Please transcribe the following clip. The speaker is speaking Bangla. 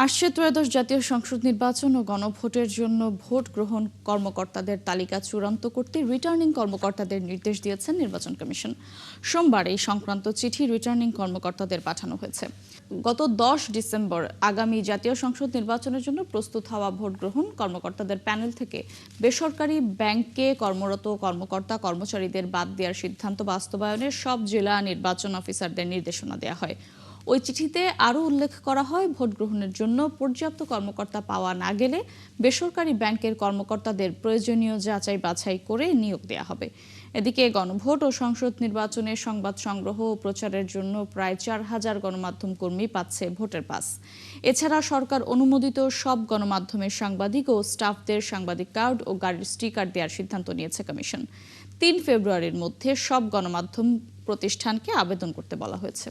আসছে ত্রয়োদশ জাতীয় সংসদ নির্বাচন ও গণভোটের জন্য ভোট গ্রহণ কর্মকর্তাদের তালিকা চূড়ান্ত করতে রিটার্নিং কর্মকর্তাদের নির্দেশ দিয়েছেন নির্বাচন কমিশন। সোমবার এই সংক্রান্ত চিঠি রিটার্নিং কর্মকর্তাদের পাঠানো হয়েছে। গত 10 ডিসেম্বর আগামী জাতীয় সংসদ নির্বাচনের জন্য প্রস্তুত হওয়া ভোট গ্রহণ কর্মকর্তাদের প্যানেল থেকে বেসরকারি ব্যাংকে কর্মরত কর্মকর্তা কর্মচারীদের বাদ দেওয়ার সিদ্ধান্ত বাস্তবায়নে সব জেলা নির্বাচন অফিসারদের নির্দেশনা দেওয়া হয়। ওই চিঠিতে আরও উল্লেখ করা হয়, ভোট গ্রহণের জন্য পর্যাপ্ত কর্মকর্তা পাওয়া না গেলে বেসরকারি ব্যাংকের কর্মকর্তাদের প্রয়োজনীয় যাচাই বাছাই করে নিয়োগ দেওয়া হবে। এদিকে গণভোট ও সংসদ নির্বাচনে সংবাদ সংগ্রহ ও প্রচারের জন্য প্রায় 4,000 গণমাধ্যম কর্মী পাচ্ছে ভোটার পাস। এছাড়া সরকার অনুমোদিত সব গণমাধ্যমের সাংবাদিক ও স্টাফদের সাংবাদিক কার্ড ও গাড়ির স্টিকার দেওয়ার সিদ্ধান্ত নিয়েছে কমিশন। 3 ফেব্রুয়ারির মধ্যে সব গণমাধ্যম প্রতিষ্ঠানকে আবেদন করতে বলা হয়েছে।